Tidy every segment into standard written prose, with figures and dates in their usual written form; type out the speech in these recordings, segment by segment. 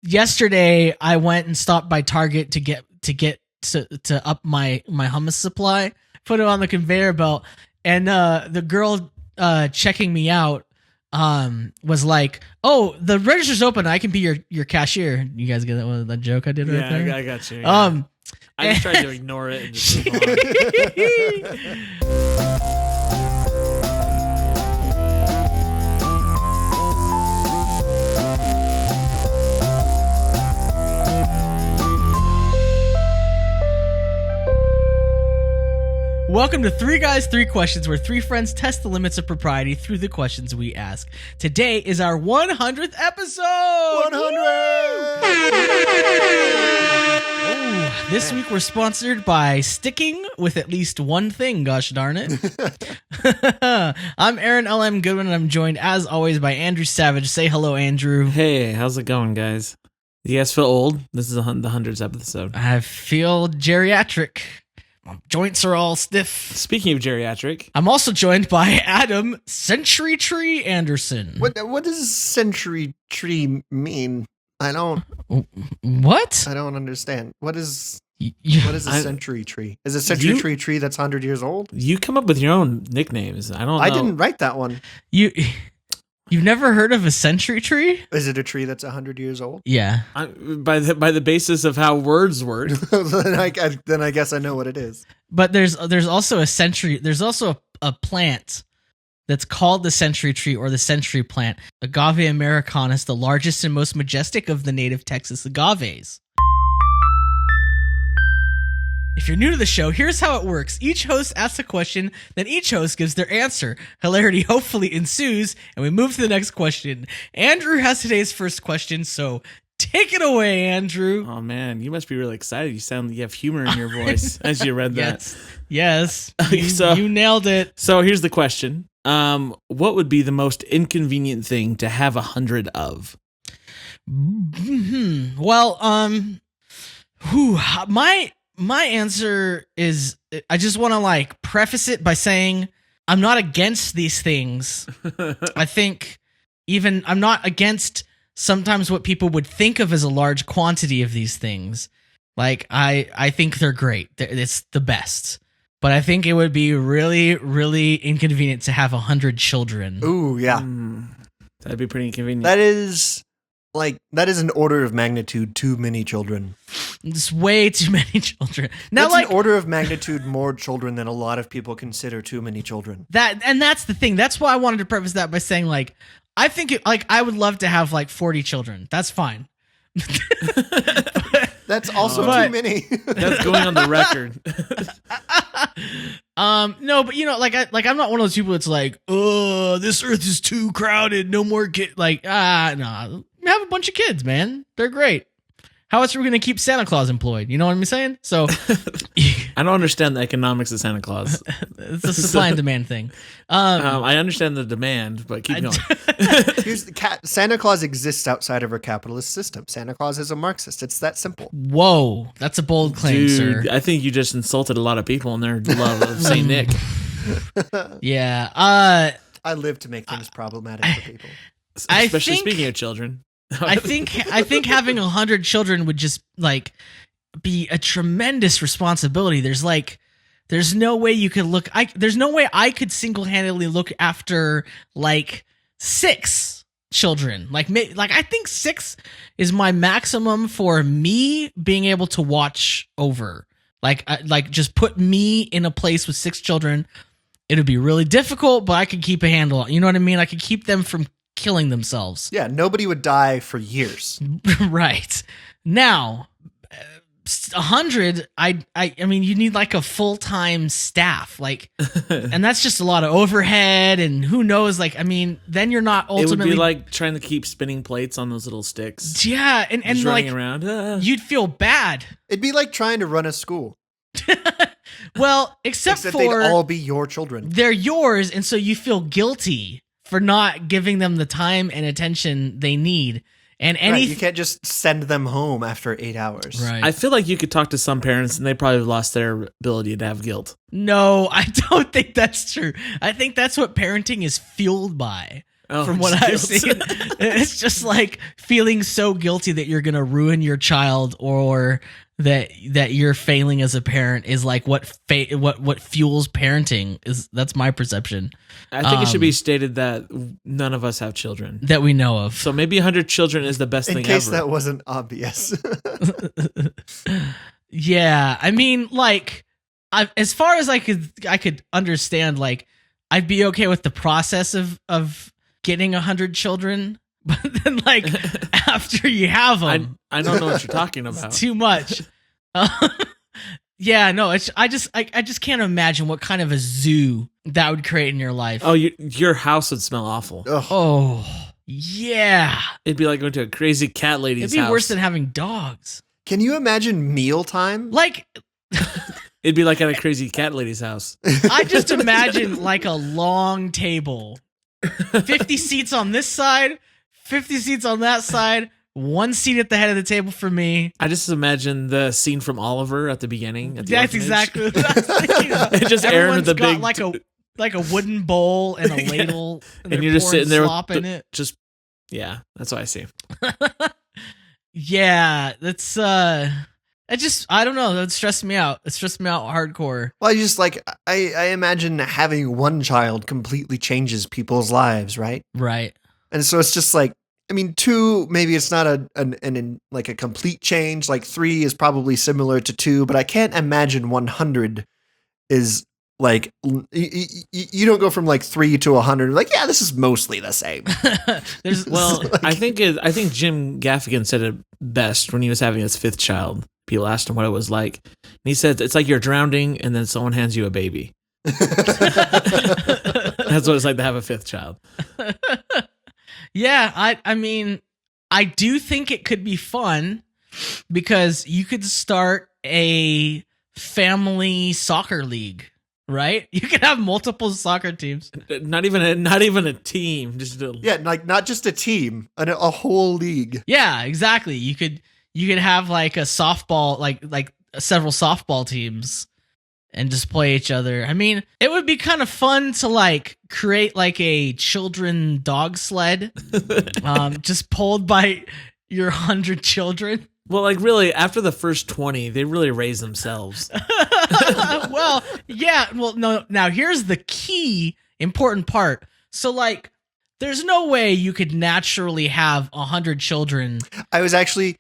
yesterday I went and stopped by Target to get to up my hummus supply, put it on the conveyor belt, and the girl checking me out was like, "Oh, the register's open. I can be your cashier." You guys get that joke I did right there? Yeah, I got you. Yeah. I just tried to ignore it and just move on. Welcome to Three Guys, Three Questions, where three friends test the limits of propriety through the questions we ask. Today is our 100th episode! 100! This week we're sponsored by sticking with at least one thing, gosh darn it. I'm Aaron L.M. Goodwin, and I'm joined, as always, by Andrew Savage. Say hello, Andrew. Hey, how's it going, guys? You guys feel old? This is the 100th episode. I feel geriatric. My joints are all stiff. Speaking of geriatric, I'm also joined by Adam Century Tree Anderson. What does century tree mean? I don't understand. What is a century tree? Is a century tree that's 100 years old? You come up with your own nicknames. I don't know. I didn't write that one. You've never heard of a century tree? Is it a tree that's 100 years old? Yeah. By the basis of how words work. then I guess I know what it is. But there's also a century. There's also a plant that's called the century tree or the century plant. Agave americanus, the largest and most majestic of the native Texas agaves. If you're new to the show, here's how it works. Each host asks a question, then each host gives their answer. Hilarity hopefully ensues, and we move to the next question. Andrew has today's first question, so take it away, Andrew. Oh, man, you must be really excited. You have humor in your voice as you read that. Yes. You nailed it. So here's the question. What would be the most inconvenient thing to have 100 of? Well, my answer is, I just want to preface it by saying I'm not against these things. I think I'm not against sometimes what people would think of as a large quantity of these things. I think they're great. It's the best. But I think it would be really, really inconvenient to have 100 children. Ooh, yeah. That'd be pretty inconvenient. That is an order of magnitude too many children. It's way too many children. Now, that's an order of magnitude more children than a lot of people consider too many children. That's the thing. That's why I wanted to preface that by saying, I think I would love to have 40 children. That's fine. That's also too many. That's going on the record. No, but I'm not one of those people that's this earth is too crowded, no more kids. No, have a bunch of kids, man. They're great. How else are we going to keep Santa Claus employed? You know what I'm saying? So I don't understand the economics of Santa Claus. It's a supply and demand thing. I understand the demand, but keep going. Santa Claus exists outside of our capitalist system. Santa Claus is a Marxist. It's that simple. Whoa, that's a bold claim, Dude, sir. I think you just insulted a lot of people in their love of Saint Nick. Yeah. I live to make things problematic for people. Especially speaking of children. I think having 100 children would just be a tremendous responsibility. There's no way you could there's no way I could single-handedly look after 6 children. I think 6 is my maximum for me being able to watch over. Just put me in a place with 6 children. It'd be really difficult, but I could keep a handle on. You know what I mean? I could keep them from killing themselves. Yeah, nobody would die for years. Right. Now, 100, I mean, you need a full-time staff, and that's just a lot of overhead, and who knows, then you're not ultimately... It would be like trying to keep spinning plates on those little sticks. Yeah, and just running around. You'd feel bad. It'd be like trying to run a school. Well, except for... they'd all be your children. They're yours, and so you feel guilty for not giving them the time and attention they need. And you can't just send them home after 8 hours. Right. I feel like you could talk to some parents and they probably lost their ability to have guilt. No, I don't think that's true. I think that's what parenting is fueled by. Oh, from what I've just seen. guilt. It's just like feeling so guilty that you're gonna ruin your child, or that you're failing as a parent is like what fuels parenting is. That's my perception. I think it should be stated that none of us have children. That we know of. So maybe 100 children is the best In thing case ever. that wasn't obvious. Yeah, I mean, like, as far as I could understand, like, I'd be okay with the process of getting 100 children, but then, like, after you have them, I don't know what you're talking it's about. too much. Yeah, no, I just can't imagine what kind of a zoo that would create in your life. Oh, your house would smell awful. Ugh. Oh, yeah, It'd be like going to a crazy cat lady's it'd be house. worse than having dogs. Can you imagine mealtime? Like, It'd be like at a crazy cat lady's house. I just imagine like a long table, 50 seats on this side, 50 seats on that side, one seat at the head of the table for me. I just imagine the scene from Oliver at the beginning. At the That's orphanage. exactly what I was thinking of. It's just Aaron with the Everyone's big got like a wooden bowl and a ladle, and, And you're just sitting there slop with in it. just yeah, that's what I see. Yeah, that's I don't know. That stressed me out. It stressed me out hardcore. Well, I just like I imagine having one child completely changes people's lives, right? Right. And so it's just like, I mean, 2, maybe it's not like a complete change. Like 3 is probably similar to 2, but I can't imagine 100 is like you don't go from like 3 to 100. Like, yeah, this is mostly the same. There's Well, Like- I think Jim Gaffigan said it best when he was having his 5th child. People asked him what it was like, and he said it's like you're drowning, and then someone hands you a baby. That's what it's like to have a 5th child. Yeah, I mean, I do think it could be fun because you could start a family soccer league, right? You could have multiple soccer teams. Not even a team. Just Yeah, like not just a team, a whole league. Yeah, exactly. You could have like a softball, like several softball teams, and just play each other. I mean, it would be kind of fun to like create like a children dog sled, just pulled by your 100 children. well, like really, after the first 20, they really raise themselves. Well, yeah. Well, no. Now here's the key important part. So like, there's no way you could naturally have 100 children. I was actually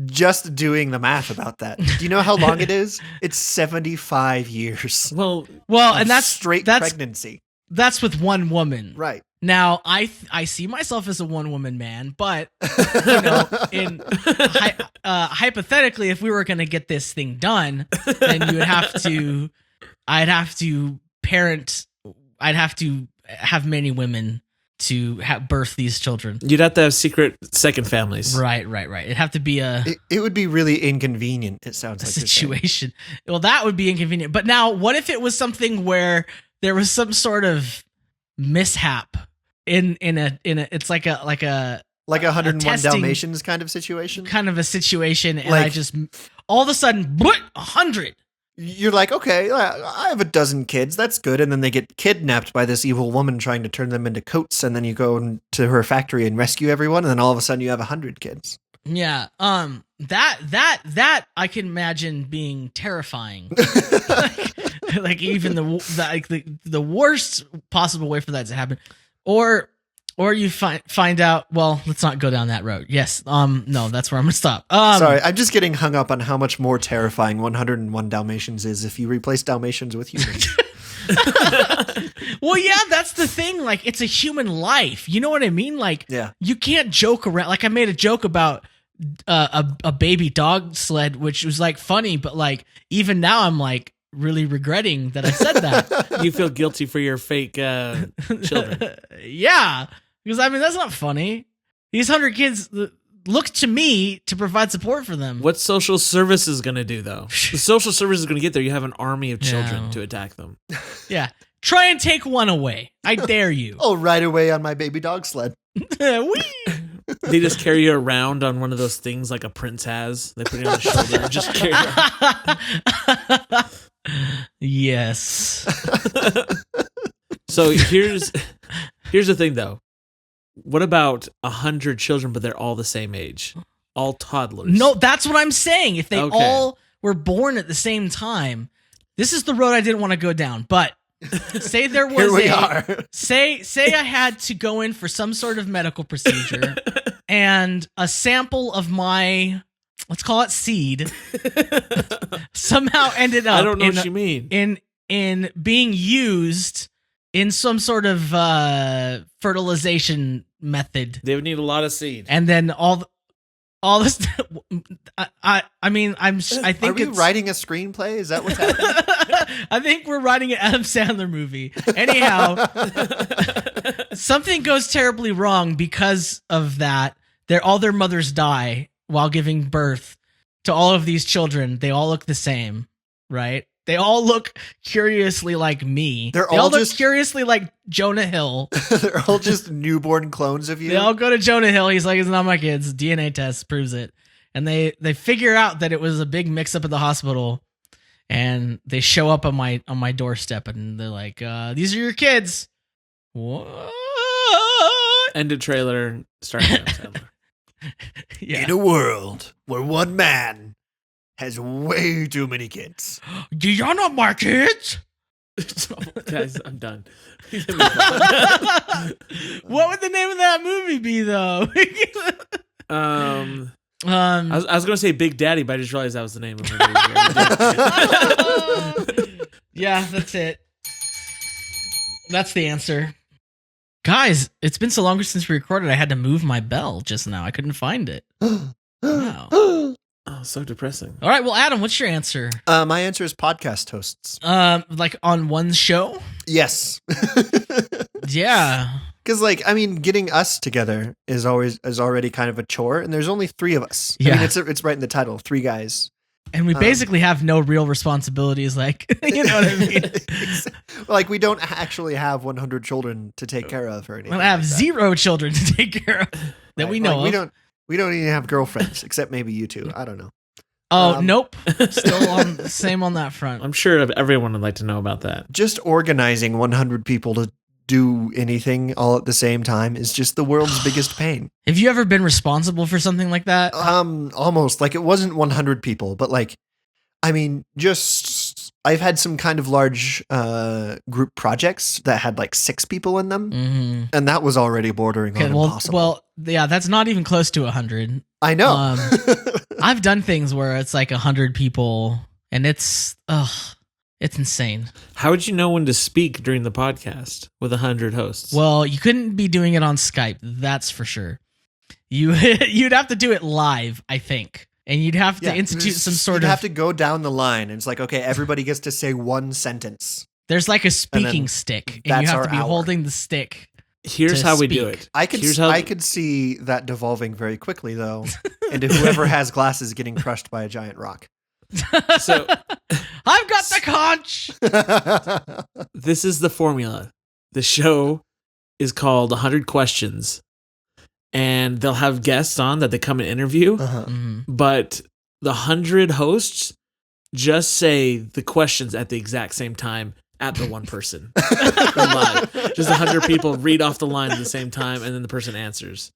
just doing the math about that. Do you know how long it is? It's 75 years. Well, And of that's straight that's pregnancy. that's with one woman. Right. Now, I see myself as a one-woman man, but you know, hypothetically, if we were going to get this thing done, then I'd have to have many women to birth these children. you'd have to have secret second families. Right. It'd have to be a It would be really inconvenient, it sounds like you're saying. situation. Well, that would be inconvenient. But now, what if it was something where there was some sort of mishap in a it's like a Like 101 testing- Dalmatians kind of situation. kind of a situation, and Like- I just all of a sudden 100. You're like, okay, I have a dozen kids. That's good. And then they get kidnapped by this evil woman trying to turn them into coats. And then you go to her factory and rescue everyone. And then all of a sudden you have 100 kids. Yeah. That I can imagine being terrifying. like even the worst possible way for that to happen, or you find out. Well, let's not go down that road. Yes. No, that's where I'm gonna stop. Sorry, I'm just getting hung up on how much more terrifying 101 Dalmatians is if you replace Dalmatians with humans. Well, yeah, that's the thing. Like, it's a human life. You know what I mean? Like, Yeah. you can't joke around. Like, I made a joke about a baby dog sled, which was like funny, but like even now I'm like really regretting that I said that. You feel guilty for your fake children. Yeah, because I mean that's not funny. These 100 kids look to me to provide support for them. What social service is going to do, though? The social service is going to get there. You have an army of children Yeah. to attack them. Yeah, try and take one away. I dare you. Oh, right away on my baby dog sled. Whee! They just carry you around on one of those things like a prince has. They put it on his shoulder and just carry you. Yes. So here's the thing, though. What about 100 children, but they're all the same age? All toddlers. No, that's what I'm saying. If they Okay. all were born at the same time, this is the road I didn't want to go down. But say there was Here we are. say I had to go in for some sort of medical procedure and a sample of my, let's call it seed, somehow ended up I don't know what you mean. in being used in some sort of fertilization method, They would need a lot of seed. and then all this. I think Are we it's writing a screenplay? Is that what's happening? I think we're writing an Adam Sandler movie. Anyhow, something goes terribly wrong because of that. All their mothers die while giving birth to all of these children. They all look the same, right? They all look curiously like me. They're They all look just- curiously like Jonah Hill. They're all just newborn clones of you. They all go to Jonah Hill. He's like, it's not my kids. DNA test proves it. And they figure out that it was a big mix up at the hospital. And they show up on my doorstep and they're like, these are your kids. What? End of trailer. Starting Adam Sandler. Yeah. In a world where one man has way too many kids. You're not my kids. Guys, I'm done. What would the name of that movie be, though? I was going to say Big Daddy, but I just realized that was the name of the movie. Yeah, that's it. That's the answer. Guys, it's been so long since we recorded, I had to move my bell just now. I couldn't find it. Wow. Oh, so depressing. All right, well, Adam, what's your answer? My answer is podcast hosts. Like on one show? Yes. Yeah. Because, like, I mean, getting us together is already kind of a chore, and there's only 3 of us. Yeah. I mean, it's right in the title, 3 guys. And we basically have no real responsibilities, like, you know what I mean? Like, we don't actually have 100 children to take care of or anything. We'll have like that. 0 children to take care of that Right, we know like, of. We don't even have girlfriends, except maybe you two. I don't know. Oh, nope. Still same on that front. I'm sure everyone would like to know about that. Just organizing 100 people to do anything all at the same time is just the world's biggest pain. Have you ever been responsible for something like that? Almost. Like, it wasn't 100 people, but, like, I mean, just I've had some kind of large group projects that had like 6 people in them, Mm-hmm. and that was already bordering on impossible. Well, yeah, that's not even close to 100. I know. I've done things where it's like 100 people, and it's insane. How would you know when to speak during the podcast with 100 hosts? Well, you couldn't be doing it on Skype, that's for sure. You'd have to do it live, I think. And you'd have to institute some sort You'd of... have to go down the line, and it's like, okay, everybody gets to say one sentence. There's like a speaking then stick, and that's you have our to be hour. holding the stick. Here's to how we do speak. it. I could see that devolving very quickly, though, into whoever has glasses getting crushed by a giant rock. So I've got the conch! this is the formula. The show is called 100 Questions, and they'll have guests on that they come and interview. Uh-huh. Mhm. But the 100 hosts just say the questions at the exact same time at the one person. Live. Just 100 people read off the line at the same time, and then the person answers.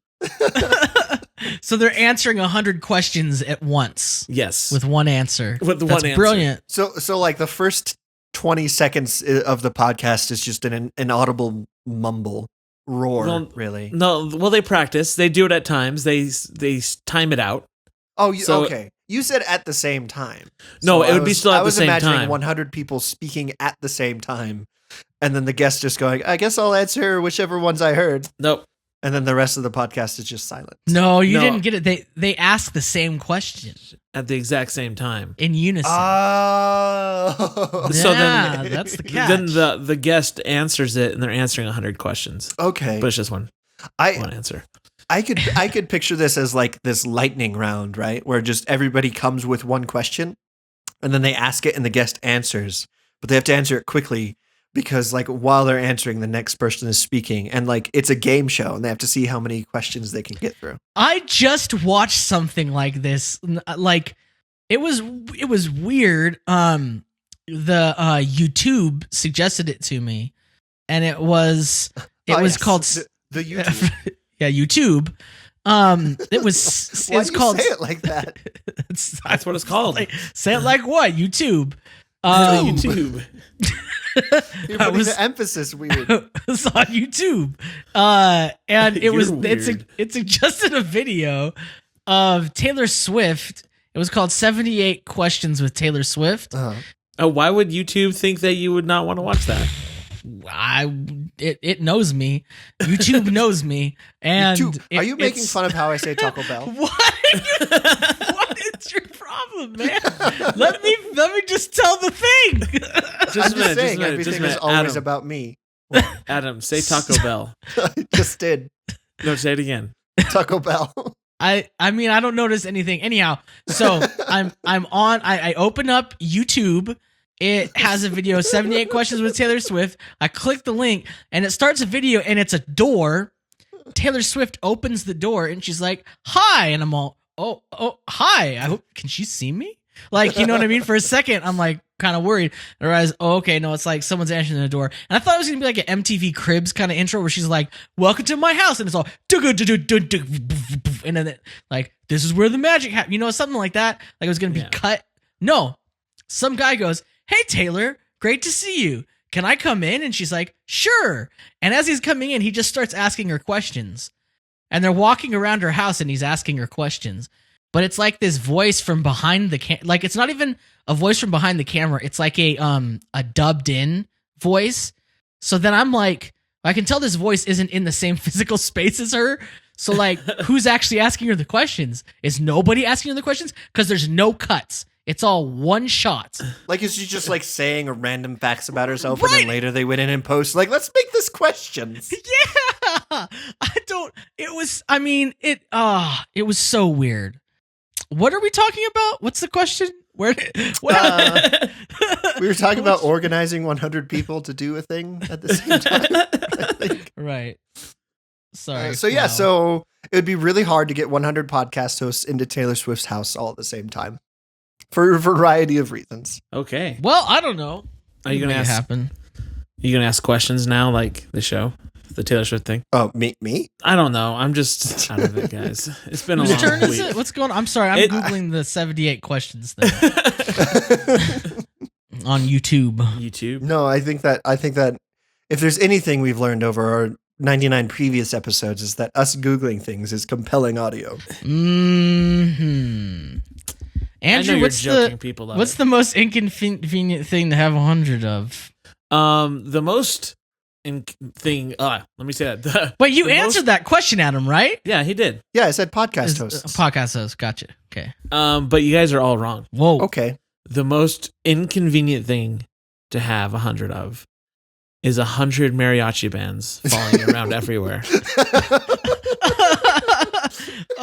So they're answering 100 questions at once Yes. with one answer. With the That's one answer. brilliant. So like the first 20 seconds of the podcast is just an inaudible mumble roar, Well, really. No, well, they practice. They do it at times. They time it out. Oh, so- okay. You said at the same time. No, So it would be still at I the was same imagining time. 100 people speaking at the same time, and then the guest just going, I guess I'll answer whichever ones I heard. Nope. And then the rest of the podcast is just silent. No, you No. didn't get it. They ask the same question At the exact same time. in unison. Oh. So yeah, then- that's the catch. Then the guest answers it, and they're answering 100 questions. Okay. But it's just one I answer. I could picture this as like this lightning round, right? Where just everybody comes with one question and then they ask it and the guest answers, but they have to answer it quickly because like while they're answering, the next person is speaking, and like it's a game show and they have to see how many questions they can get through. I just watched something like this. Like it was weird. The YouTube suggested it to me, and it was Oh, yes. called the YouTube. Yeah, YouTube. It was Why it's do you called say it like that? That's what it's called. say it like what? YouTube. YouTube. You're I putting was- the emphasis weird. It's on YouTube. And it You're was weird. it suggested a video of Taylor Swift. It was called 78 Questions with Taylor Swift. Uh-huh. Oh, why would YouTube think that you would not want to watch that? It knows me. YouTube knows me. And Are you making fun of how I say Taco Bell? What? What is your problem, man? Let me just tell the thing. I'm just saying, everything is always about me. Adam, say Taco Bell. I just did. No, say it again. Taco Bell. I mean, I don't notice anything. Anyhow, so I open up YouTube. It has a video, 78 Questions with Taylor Swift. I click the link and it starts a video and it's a door. Taylor Swift opens the door and she's like, "Hi." And I'm all, oh, hi. I hope, can she see me? Like, you know what I mean? For a second, I'm like kind of worried. I realized, oh, okay, no, it's like someone's answering the door. And I thought it was going to be like an MTV Cribs kind of intro where she's like, "Welcome to my house." And it's all, and then like, "This is where the magic happens." You know, something like that. Like it was going to be cut. No, some guy goes, "Hey, Taylor, great to see you. Can I come in?" And she's like, "Sure." And as he's coming in, he just starts asking her questions. And they're walking around her house and he's asking her questions. But it's like this voice from behind the like it's not even a voice from behind the camera. It's like a dubbed in voice. So then I'm like, I can tell this voice isn't in the same physical space as her. So like, who's actually asking her the questions? Is nobody asking her the questions? Because there's no cuts. It's all one shot. Like, is she just like saying a random facts about herself, and Right. then later they went in and post like, "Let's make this questions." Yeah. It was so weird. What are we talking about? What's the question? Where? What? We were talking about organizing 100 people to do a thing at the same time. I think. Right. Sorry. So it would be really hard to get 100 podcast hosts into Taylor Swift's house all at the same time for a variety of reasons. Okay. Well, I don't know. Are you gonna Make it ask? happen? You gonna ask questions now, like the show, the Taylor Swift thing? Oh, me? I don't know. I'm just out of it, guys. It's been a Whose long turn week. is it? What's going on? I'm sorry. I'm Googling the 78 questions thing on YouTube. YouTube. No, I think that if there's anything we've learned over our 99 previous episodes is that us Googling things is compelling audio. Mm-hmm. Andrew, I know you're joking people. what's the most inconvenient thing to have 100 of? The most thing? Let me say that. But you the answered that question, Adam, right? Yeah, he did. Yeah, I said podcast Is- hosts. Podcast host. Gotcha. Okay. But you guys are all wrong. Whoa. Okay. The most inconvenient thing to have 100 of is 100 mariachi bands falling around everywhere.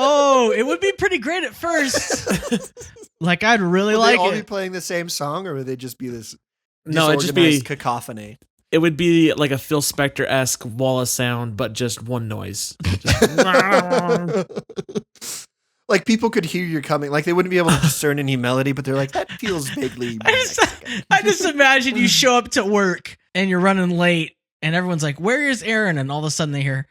Oh, it would be pretty great at first. Like, I'd really Would like they all it. be playing the same song, or would they just be this No, it'd just disorganized be cacophony? it would be like a Phil Spector-esque wall of sound, but just one noise. Just- Like people could hear you coming. Like they wouldn't be able to discern any melody, but they're like, that feels vaguely Mexican. I just imagine you show up to work and you're running late, and everyone's like, "Where is Aaron?" And all of a sudden they hear.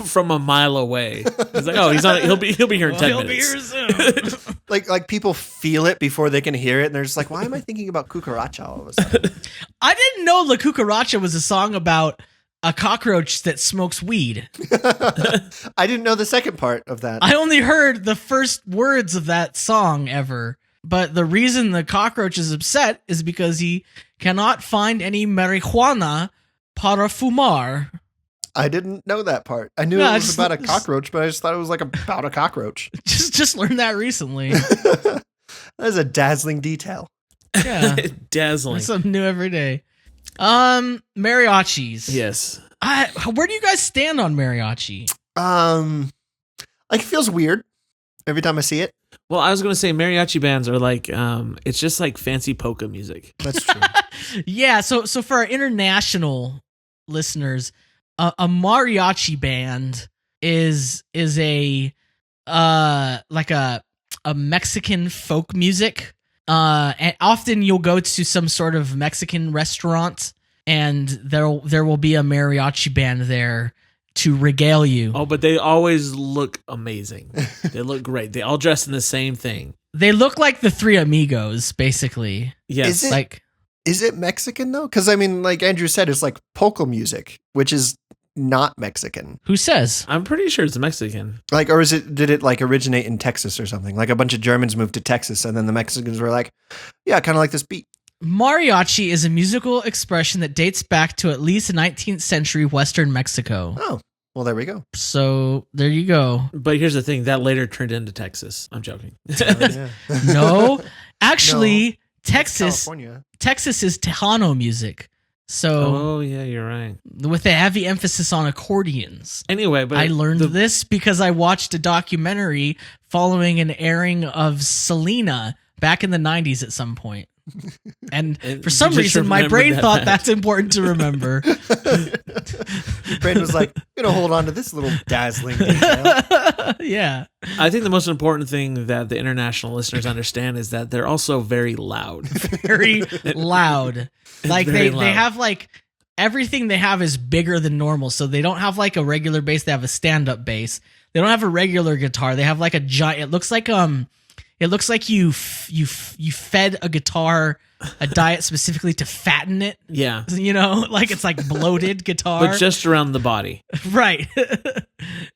from a mile away. He's like, "Oh, he's on. He'll be here in 10 He'll be minutes." here soon. Like people feel it before they can hear it, and they're just like, why am I thinking about cucaracha all of a sudden? I didn't know La Cucaracha was a song about a cockroach that smokes weed. I didn't know the second part of that. I only heard the first words of that song ever. But the reason the cockroach is upset is because he cannot find any marijuana para fumar. I didn't know that part. I knew Yeah, it was just- about a cockroach, but I just thought it was like about a cockroach. Just learned that recently. That is a dazzling detail. Yeah. Dazzling. Something new every day. Mariachis. Yes. Where do you guys stand on mariachi? Like it feels weird every time I see it. Well, I was going to say mariachi bands are like, it's just like fancy polka music. That's true. Yeah, so for our international listeners, a mariachi band is a like a Mexican folk music. And often you'll go to some sort of Mexican restaurant and there will be a mariachi band there to regale you. Oh, but they always look amazing. They look great. They all dress in the same thing. They look like the Three Amigos, basically. Yes. Is it Mexican though? Because I mean, like Andrew said, it's like polka music, which is not Mexican. Who says? I'm pretty sure it's Mexican. Like, or did it like originate in Texas or something? Like a bunch of Germans moved to Texas, and then the Mexicans were like, yeah, kind of like this beat. Mariachi is a musical expression that dates back to at least 19th century Western Mexico. Oh, well, there we go. So there you go. But here's the thing, that later turned into Texas. I'm joking. Yeah. No, actually, No, Texas California. is Tejano music. So Oh, yeah, you're right. with a heavy emphasis on accordions. Anyway, but I learned this because I watched a documentary following an airing of Selena back in the 90s at some point. And for some you just reason, my remembered brain that thought fact. that's important to remember. Brain was like, I'm gonna hold on to this little dazzling detail. Yeah. I think the most important thing that the international listeners understand is that they're also very loud. Very loud. Like Very they loud. have like everything they have is bigger than normal. So they don't have like a regular bass. They have a stand-up bass. They don't have a regular guitar. They have like a giant. It looks like you fed a guitar a diet specifically to fatten it. Yeah. You know, like it's like bloated guitar. But just around the body. Right.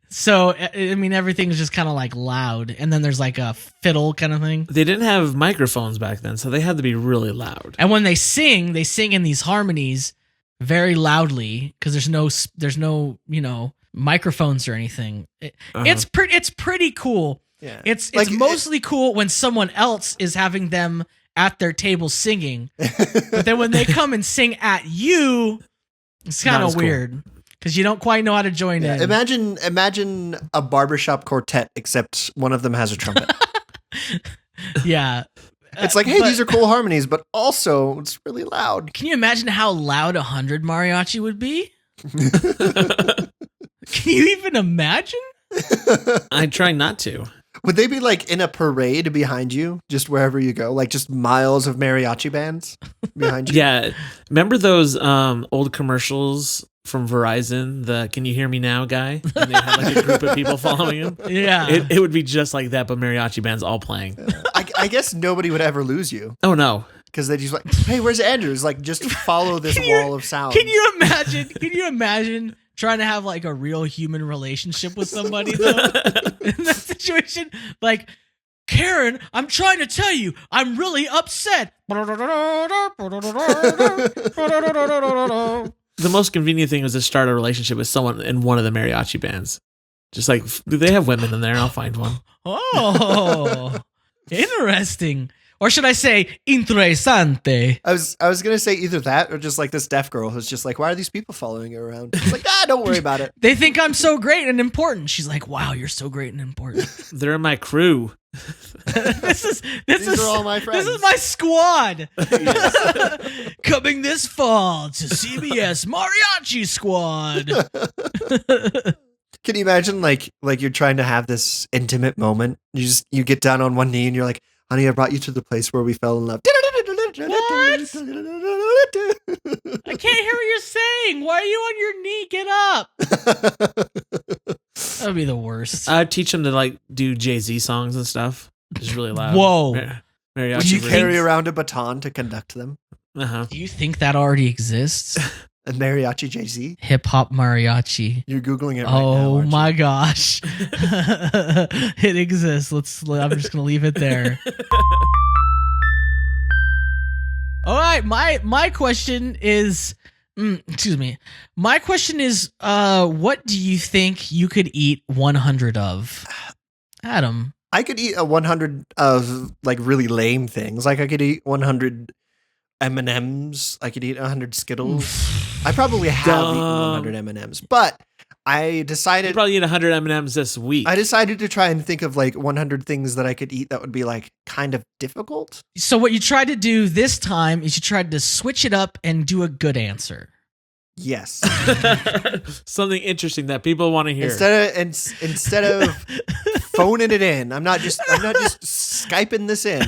So I mean, everything's just kind of like loud, and then there's like a fiddle kind of thing. They didn't have microphones back then, so they had to be really loud. And when they sing in these harmonies very loudly because there's no microphones or anything. It's pretty cool. Yeah. It's Like, mostly cool when someone else is having them at their table singing, but then when they come and sing at you, it's kind Not of as cool. weird because you don't quite know how to join in. Imagine a barbershop quartet, except one of them has a trumpet. Yeah. It's like, hey, But- these are cool harmonies, but also it's really loud. Can you imagine how loud 100 mariachi would be? Can you even imagine? I try not to. Would they be like in a parade behind you, just wherever you go, like just miles of mariachi bands behind you? Yeah. Remember those old commercials from Verizon, the "Can you hear me now" guy? And they had like a group of people following him. Yeah. It would be just like that, but mariachi bands all playing. I guess nobody would ever lose you Oh no. because they just like, hey, where's Andrew? It's like, just follow this wall of sound. Can you imagine trying to have like a real human relationship with somebody though? In that situation, like, Karen, I'm trying to tell you, I'm really upset. The most convenient thing was to start a relationship with someone in one of the mariachi bands. Just like, do they have women in there? I'll find one. Oh, interesting. Or should I say, interesante? I was gonna say either that or just like this deaf girl who's just like, why are these people following you around? It's like, don't worry about it. They think I'm so great and important. She's like, wow, you're so great and important. They're in my crew. This These is are all my friends. This is my squad. Coming this fall to CBS Mariachi Squad. Can you imagine like you're trying to have this intimate moment? You get down on one knee and you're like, honey, I brought you to the place where we fell in love. I can't hear what you're saying. Why are you on your knee? Get up. That would be the worst. I'd teach them to like do Jay-Z songs and stuff. It's really loud. Whoa. Mariachi Would you version. carry around a baton to conduct them? Uh-huh. Do you think that already exists? A mariachi Jay-Z? Hip hop mariachi. You're Googling it right now, Oh aren't you? my gosh. It exists. I'm just going to leave it there. All right, my question is excuse me. My question is what do you think you could eat 100 of? Adam. I could eat a 100 of like really lame things. Like I could eat 100 M&Ms. I could eat 100 Skittles. I probably have eaten 100 M&Ms, but I You'd decided probably eat 100 M&Ms this week. I decided to try and think of like 100 things that I could eat that would be like kind of difficult. So what you tried to do this time is you tried to switch it up and do a good answer. Yes. Something interesting that people want to hear. Instead of phoning it in, I'm not just Skyping this in.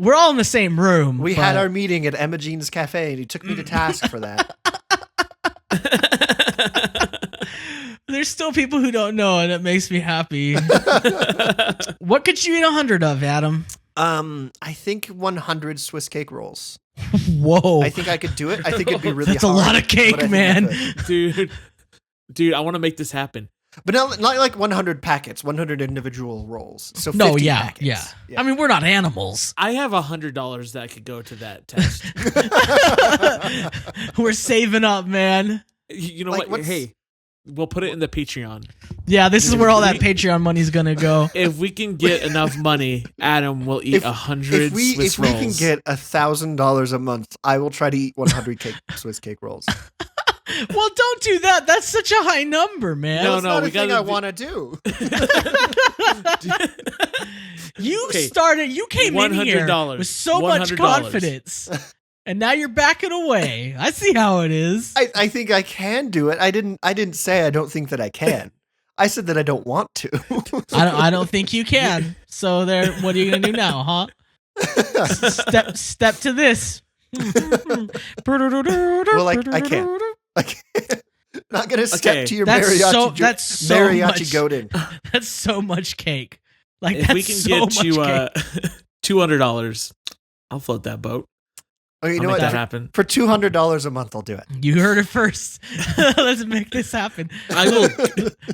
we're all in the same room. We but- had our meeting at Emma Jean's Cafe, and he took me to task for that. There's still people who don't know, and it makes me happy. What could you eat 100 of, Adam? I think 100 Swiss cake rolls. Whoa. I think I could do it. I think it'd be really That's hard. a lot of but I cake, think I man. could. Dude, I want to make this happen. But not like 100 packets, 100 individual rolls. So 50 No, yeah, packets. yeah. I mean, we're not animals. I have $100 that could go to that test. We're saving up, man. You know Like, what? Hey, we'll put it in the Patreon. Yeah, this is where all that Patreon money's gonna go. If we can get enough money, Adam will eat 100 if we Swiss rolls. can get $1,000 a month, I will try to eat 100 Swiss cake rolls. Well, don't do that. That's such a high number, man. No, That's not we a thing gotta I want to do. You came in here $100. with so much $100. confidence, and now you're backing away. I see how it is. I think I can do it. I didn't say I don't think that I can. I said that I don't want to. I don't think you can. So there. What are you gonna do now, huh? Step to this. Well, I can't. Not gonna step to your mariachi. That's so mariachi much. Godin. That's so much cake. Like If that's we can so get much to cake. $200, I'll float that boat. Oh, you I'll know make what? that happen. For $200 a month, I'll do it. You heard it first. Let's make this happen. I will.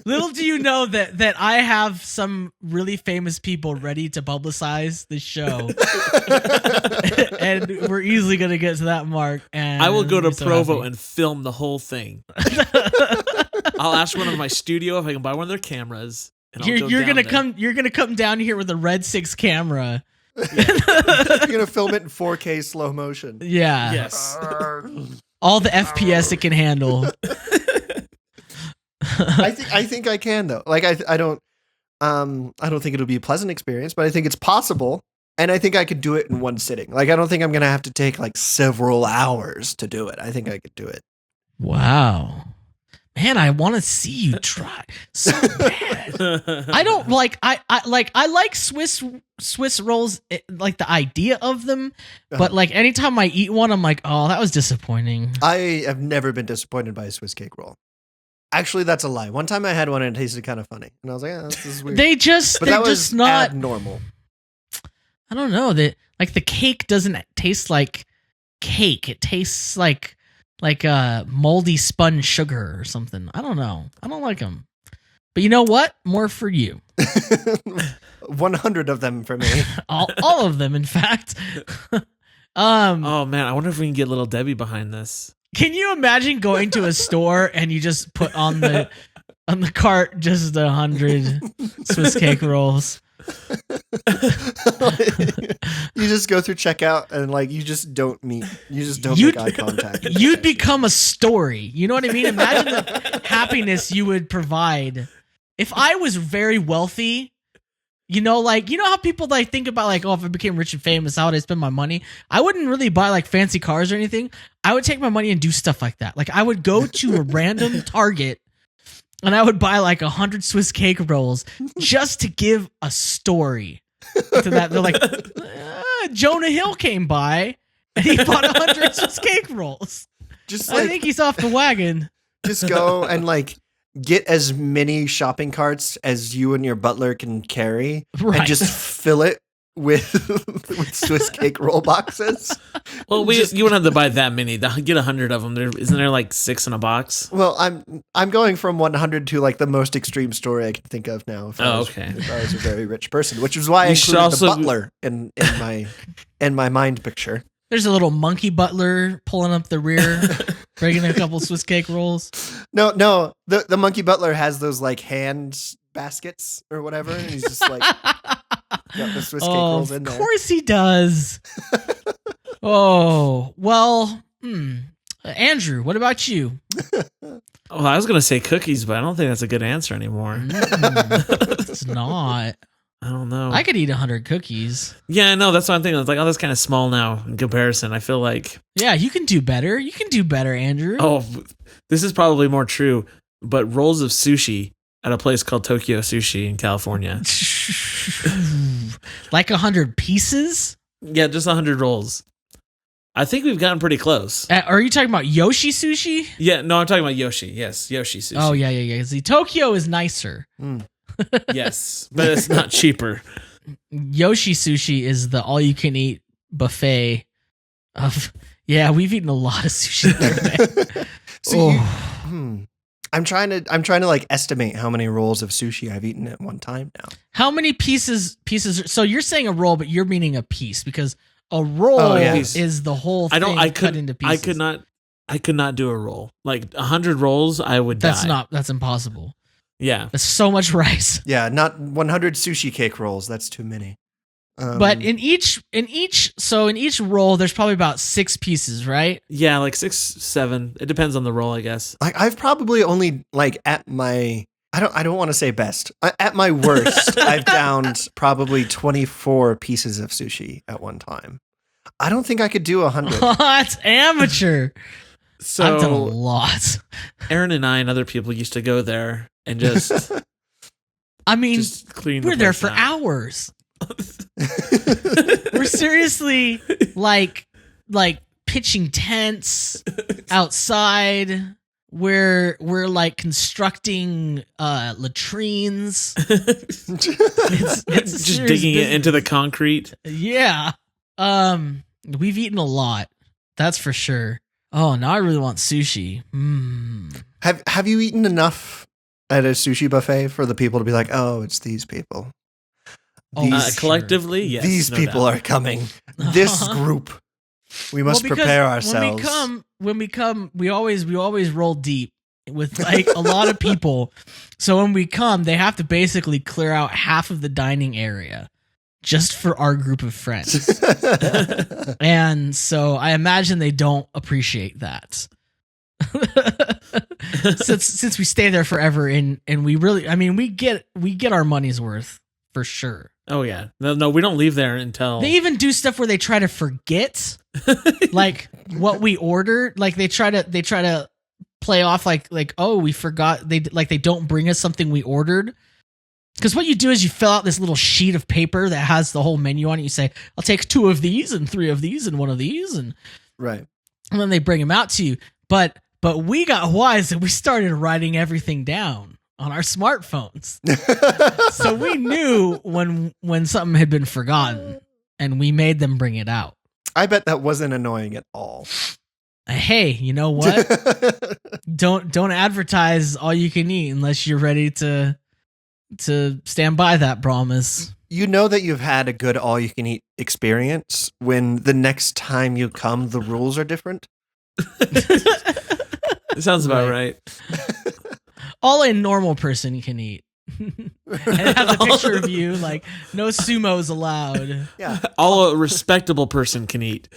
Little do you know that I have some really famous people ready to publicize the show, and we're easily gonna get to that mark. And I will go to be so Provo happy. and film the whole thing. I'll ask one of my studio if I can buy one of their cameras. And I'll go You're down gonna there. come. You're gonna come down here with a Red 6 camera. You're gonna film it in 4K slow motion. Yeah. Yes. All the FPS it can handle. I think I can though. Like I don't think it'll be a pleasant experience, but I think it's possible, and I think I could do it in one sitting. Like I don't think I'm gonna have to take like several hours to do it. I think I could do it. Wow. Man, I want to see you try so bad. I don't like I like Swiss rolls, like the idea of them, but like anytime I eat one, I'm like, oh, that was disappointing. I have never been disappointed by a Swiss cake roll. Actually, that's a lie. One time I had one and it tasted kind of funny, and I was like, this is weird. They just but they're that was just not abnormal. I don't know that like the cake doesn't taste like cake. It tastes like moldy spun sugar or something. I don't know. I don't like them. But you know what? More for you. 100 of them for me. all of them, in fact. Oh man, I wonder if we can get Little Debbie behind this. Can you imagine going to a store and you just put on the cart just 100 Swiss cake rolls? You just go through checkout and like you just don't make eye contact. You'd become a story. You know what I mean? Imagine the happiness you would provide. If I was very wealthy, you know how people like think about like, oh, if I became rich and famous, how would I spend my money? I wouldn't really buy like fancy cars or anything. I would take my money and do stuff like that. Like I would go to a random Target and I would buy like 100 Swiss cake rolls just to give a story to that. They're like, Jonah Hill came by and he bought 100 Swiss cake rolls. Just I think he's off the wagon. Just go and like get as many shopping carts as you and your butler can carry, Right. and just fill it with Swiss cake roll boxes. Well, you wouldn't have to buy that many. Get 100 of them. Isn't there like 6 in a box? Well, I'm going from 100 to like the most extreme story I can think of now. If I was a very rich person, which is why I included the butler in my mind picture. There's a little monkey butler pulling up the rear, breaking a couple Swiss cake rolls. No, the monkey butler has those like hand baskets or whatever, and he's just like got the Swiss cake rolls in there. Of course he does. Oh, well, Andrew, what about you? Well, I was going to say cookies, but I don't think that's a good answer anymore. It's not. I don't know. I could eat 100 cookies. Yeah, no, that's what I'm thinking. It's like, oh, that's kind of small now in comparison. I feel like... Yeah, you can do better. You can do better, Andrew. Oh, this is probably more true, but rolls of sushi at a place called Tokyo Sushi in California. Like 100 pieces? Yeah, just 100 rolls. I think we've gotten pretty close. Are you talking about Yoshi sushi? Yeah, no, I'm talking about Yoshi. Yes, Yoshi sushi. Oh yeah. See, Tokyo is nicer. Yes, but it's not cheaper. Yoshi sushi is the all-you-can-eat buffet of. Yeah, we've eaten a lot of sushi there. So I'm trying to like estimate how many rolls of sushi I've eaten at one time now. How many pieces? So you're saying a roll, but you're meaning a piece because a roll is the whole thing cut into pieces. I could not do a roll. Like 100 rolls, I would die. That's impossible. Yeah. That's so much rice. Yeah, not 100 sushi cake rolls. That's too many. But in each roll, there's probably about 6 pieces, right? Yeah, like 6, 7. It depends on the roll, I guess. Like I've probably only like at my I don't want to say best. At my worst, I've downed probably 24 pieces of sushi at one time. I don't think I could do 100. That's amateur. So I've done a lot. Aaron and I and other people used to go there and just I mean, just clean we're the there place for out. hours. We're seriously like pitching tents outside. We're like constructing latrines. It's just digging it into the concrete. Yeah. We've eaten a lot. That's for sure. Oh, now I really want sushi. Have you eaten enough at a sushi buffet for the people to be like, oh, it's these people? Collectively, yes. These people are coming. This group. We must prepare ourselves. When we come, we always roll deep with like a lot of people. So when we come, they have to basically clear out half of the dining area just for our group of friends. And so I imagine they don't appreciate that. since we stay there forever and we really, I mean, we get our money's worth for sure. Oh yeah. No, we don't leave there until they even do stuff where they try to forget like what we ordered. Like they try to play off like, oh, we forgot. They don't bring us something we ordered. Because what you do is you fill out this little sheet of paper that has the whole menu on it. You say, I'll take 2 of these and 3 of these and 1 of these. And right. And then they bring them out to you. But we got wise and we started writing everything down on our smartphones. So we knew when something had been forgotten and we made them bring it out. I bet that wasn't annoying at all. Hey, you know what? Don't advertise all you can eat unless you're ready to stand by that promise. You know that you've had a good all you can eat experience when the next time you come the rules are different. It sounds about right. All a normal person can eat. And it has a picture of you, like, no sumos allowed. Yeah. All a respectable person can eat.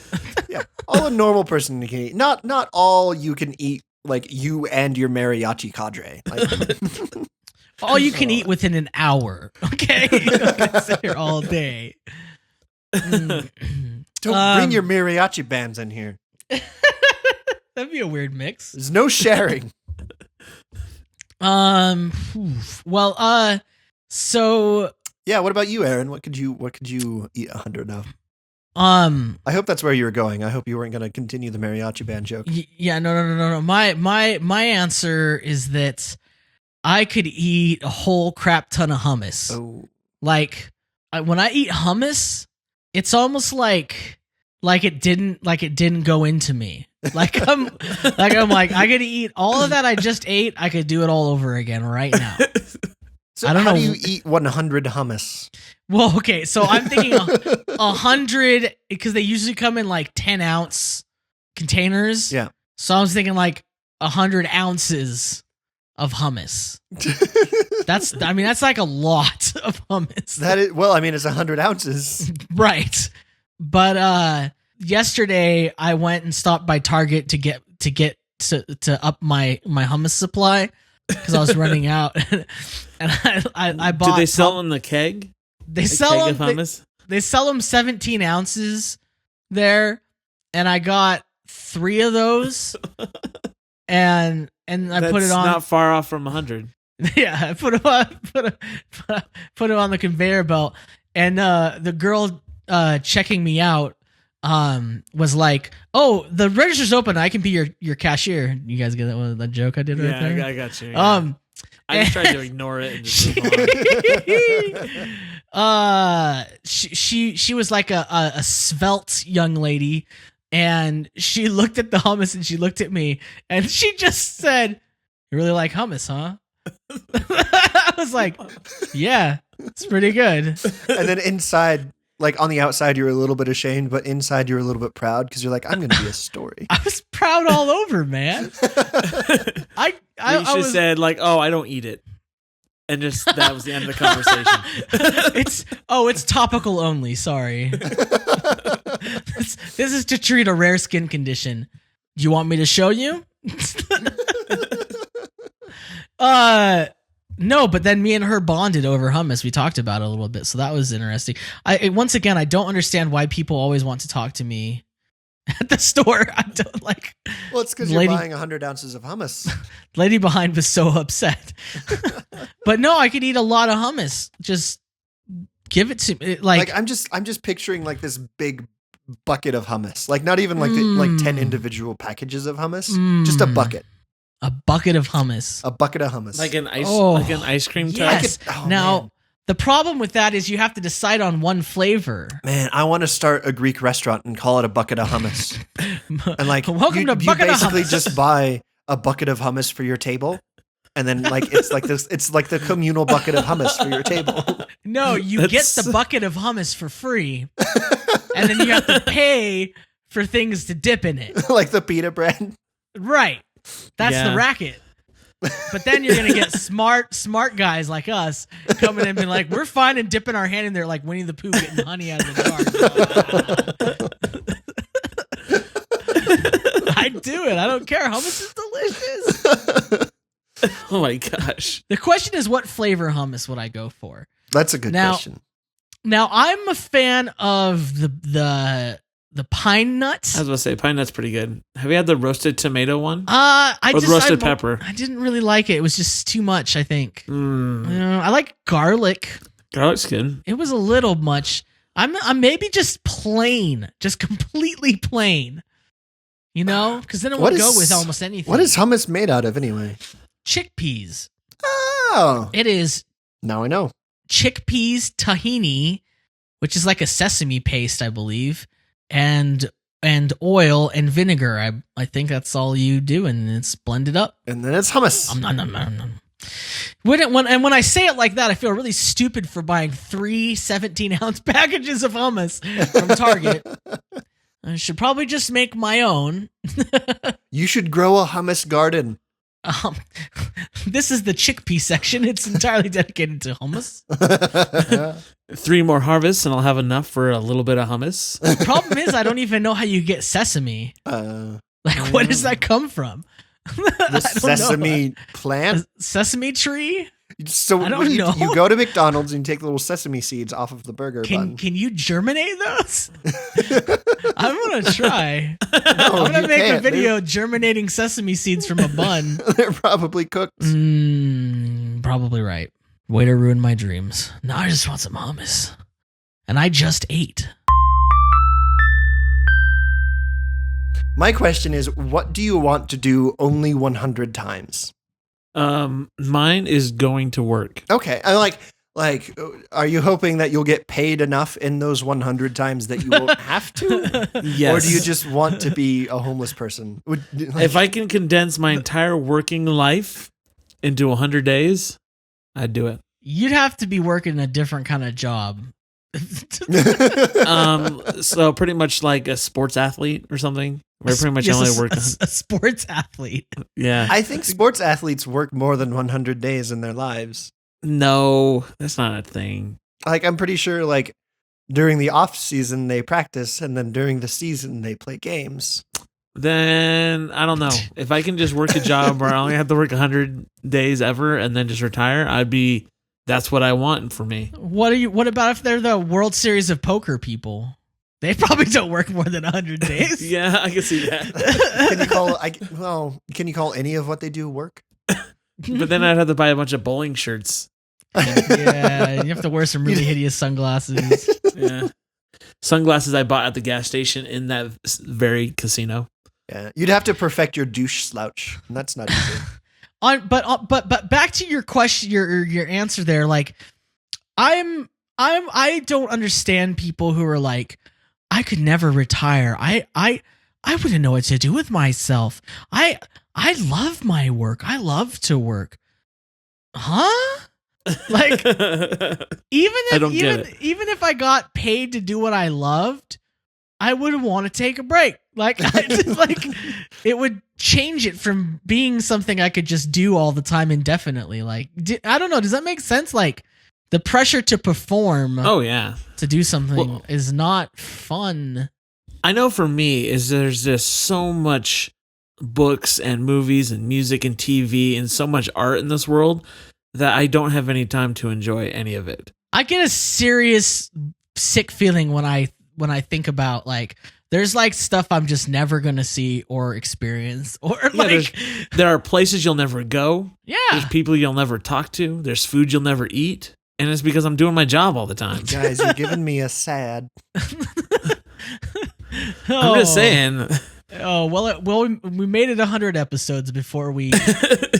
Yeah. All a normal person can eat. Not all you can eat, like you and your mariachi cadre. Like, all you can eat within an hour. Okay? You don't sit here all day. Don't bring your mariachi bands in here. That'd be a weird mix. There's no sharing. Well, so yeah, what about you, Aaron? What could you eat 100 of? I hope that's where you were going. I hope you weren't going to continue the mariachi band joke. Yeah, no. My answer is that I could eat a whole crap ton of hummus. Oh. Like when I eat hummus, it's almost like it didn't go into me. I'm like I could eat all of that I just ate. I could do it all over again right now. So I don't know. How do you eat 100 hummus? Well, okay, so I'm thinking 100 because they usually come in like 10-ounce containers. Yeah. So I was thinking like 100 ounces of hummus. That's like a lot of hummus. That is, well, I mean, it's 100 ounces. Right. But yesterday I went and stopped by Target to get to up my hummus supply because I was running out. And I bought. Do they sell in the keg? They sell keg them. of hummus? They sell them 17 ounces there, and I got 3 of those. And I put it on. Not far off from 100. Yeah, I put it on the conveyor belt, and the girl checking me out was like, "Oh, the register's open. I can be your cashier." You guys get that joke I did right there? Yeah, I got you. Yeah. I just tried to ignore it and just move on. She was like a svelte young lady, and she looked at the hummus and she looked at me and she just said, "You really like hummus, huh?" I was like, "Yeah, it's pretty good." And then inside, like on the outside, you're a little bit ashamed, but inside you're a little bit proud because you're like, I'm going to be a story. I was proud all over, man. I You should have said like, "Oh, I don't eat it," and just that was the end of the conversation. It's topical only. Sorry. This is to treat a rare skin condition. Do you want me to show you? No, but then me and her bonded over hummus. We talked about it a little bit, so that was interesting. Once again, I don't understand why people always want to talk to me at the store. I don't like. Well, it's because you're buying 100 ounces of hummus. Lady behind was so upset. But no, I could eat a lot of hummus. Just give it to me. Like I'm just picturing like this big bucket of hummus. Like not even like 10 individual packages of hummus. Just a bucket. A bucket of hummus. A bucket of hummus. like an ice cream tub. Yes. Now, the problem with that is you have to decide on one flavor. Man, I want to start a Greek restaurant and call it a bucket of hummus. And like, Welcome to you Bucket of basically Hummus. just buy a bucket of hummus for your table. And then like, it's like this, it's like the communal bucket of hummus for your table. No, you get the bucket of hummus for free. And then you have to pay for things to dip in it. Like the pita bread. Right. That's the racket. But then you're going to get smart guys like us coming in and being like, we're fine and dipping our hand in there like Winnie the Pooh getting honey out of the jar. I'd do it. I don't care. Hummus is delicious. Oh my gosh. The question is, what flavor hummus would I go for? That's a good question. Now, I'm a fan of the pine nuts. I was going to say, pine nut's pretty good. Have you had the roasted tomato one? The roasted pepper? I didn't really like it. It was just too much, I think. I like garlic. Garlic's good. It was a little much. I'm maybe just plain, just completely plain. You know, because then it would go with almost anything. What is hummus made out of anyway? Chickpeas. Oh, It is now I know. chickpeas tahini, which is like a sesame paste, I believe, and oil and vinegar. I think that's all you do, and it's blended up. And then it's hummus. When I say it like that, I feel really stupid for buying 3 17-ounce packages of hummus from Target. I should probably just make my own. You should grow a hummus garden. This is the chickpea section. It's entirely dedicated to hummus. 3 more harvests and I'll have enough for a little bit of hummus. The problem is I don't even know how you get sesame. Where does that come from? The sesame plant? A sesame tree? So I don't know. You go to McDonald's and you take little sesame seeds off of the burger bun. Can you germinate those? I'm going to try. No, I'm going to make a can't. video germinating sesame seeds from a bun. They're probably cooked. Probably right. Way to ruin my dreams. Now I just want some hummus. And I just ate. My question is, what do you want to do only 100 times? Mine is going to work. Okay. I like, are you hoping that you'll get paid enough in those 100 times that you won't have to? Yes. Or do you just want to be a homeless person? If I can condense my entire working life into 100 days, I'd do it. You'd have to be working a different kind of job. So pretty much like a sports athlete or something. Where pretty much Yes, only work. a sports athlete. Yeah. I think sports athletes work more than 100 days in their lives. No, that's not a thing. Like, I'm pretty sure, like, during the off season, they practice, and then during the season, they play games. Then I don't know. If I can just work a job where I only have to work 100 days ever and then just retire, that's what I want for me. What about if they're the World Series of Poker people? They probably don't work more than 100 days. Yeah, I can see that. Can you call any of what they do work? But then I'd have to buy a bunch of bowling shirts. Yeah, you have to wear some really hideous sunglasses. Yeah. sunglasses I bought at the gas station in that very casino. Yeah, you'd have to perfect your douche slouch, and that's not easy. But back to your question, your answer there. Like, I don't understand people who are like, I could never retire. I wouldn't know what to do with myself. I love my work. I love to work. Huh? Like, even if I got paid to do what I loved, I wouldn't want to take a break. Like, it would change it from being something I could just do all the time indefinitely. Like, I don't know. Does that make sense? Like, the pressure to perform. Oh yeah, to do something is not fun. I know for me is there's just so much books and movies and music and TV and so much art in this world that I don't have any time to enjoy any of it. I get a serious sick feeling when I think about, like, there's like stuff I'm just never gonna see or experience, or like there are places you'll never go. Yeah, there's people you'll never talk to. There's food you'll never eat, and it's because I'm doing my job all the time. Guys, you're giving me a sad. I'm just saying. Oh, well, we made it 100 episodes before we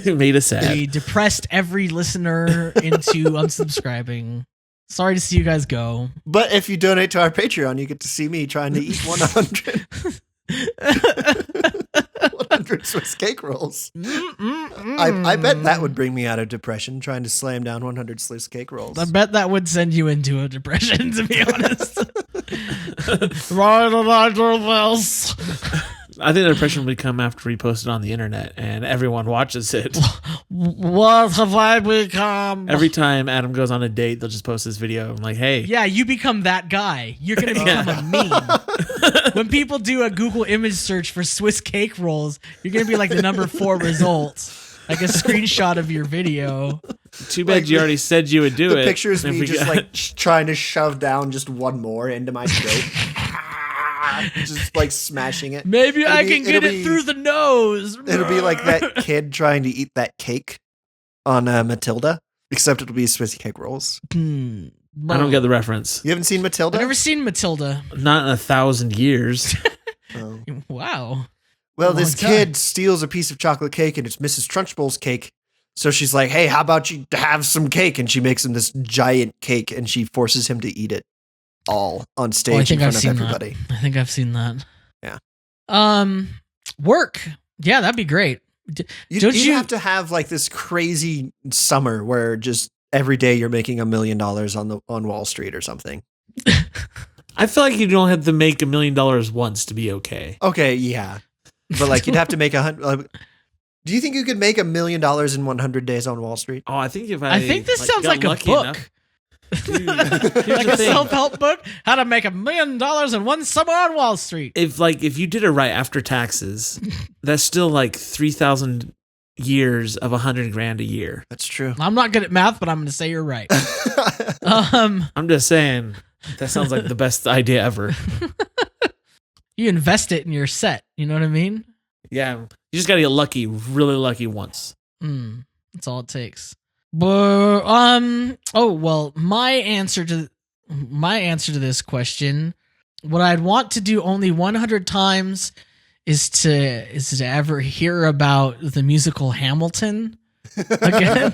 made us sad. We depressed every listener into unsubscribing. Sorry to see you guys go. But if you donate to our Patreon, you get to see me trying to eat 100. 100 Swiss cake rolls. I bet that would bring me out of depression, trying to slam down 100 Swiss cake rolls. I bet that would send you into a depression, to be honest. I think the depression would come after we post it on the internet and everyone watches it. What have I become? Every time Adam goes on a date, they'll just post this video. I'm like, hey. Yeah, you become that guy. You're going to become a meme. When people do a Google image search for Swiss cake rolls, you're going to be like the number 4 result. Like a screenshot of your video. Too bad you already said you would do it. The picture is me just like trying to shove down just one more into my throat. Just like smashing it. Maybe I can get it through the nose. It'll be like that kid trying to eat that cake on Matilda, except it'll be Swiss cake rolls. I don't get the reference. You haven't seen Matilda? I've never seen Matilda. Not in 1,000 years. Oh. Wow. Well, this kid steals a piece of chocolate cake and it's Mrs. Trunchbull's cake. So she's like, hey, how about you have some cake? And she makes him this giant cake and she forces him to eat it all on stage in front of everybody. I think I've seen that. Yeah. Work. Yeah, that'd be great. You have to have like this crazy summer where just every day you're making $1 million on Wall Street or something. I feel like you don't have to make $1 million once to be okay. Okay, yeah. But like you'd have to make 100. Do you think you could make $1 million in 100 days on Wall Street? Oh, I think I think this sounds like a book. Dude, like a self-help book, how to make $1 million in one summer on Wall Street. If you did it right after taxes, that's still like 3,000 years of $100,000 a year. That's true. I'm not good at math, but I'm going to say you're right. I'm just saying that sounds like the best idea ever. You invest it and you're set. You know what I mean? Yeah, you just gotta get lucky, really lucky once. That's all it takes. But oh well, my answer to this question, what I'd want to do only 100 times is to ever hear about the musical Hamilton again.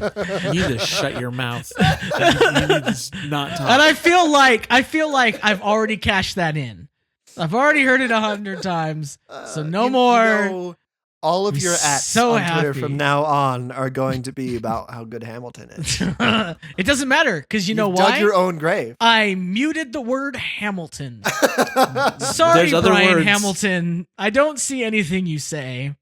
You need to shut your mouth. You need to not talk. And I feel like I've already cashed that in. I've already heard it 100 times, so no more. You know, all of your ads on Twitter from now on are going to be about how good Hamilton is. It doesn't matter because you know why? Dug your own grave. I muted the word Hamilton. Sorry, Brian words. Hamilton. I don't see anything you say.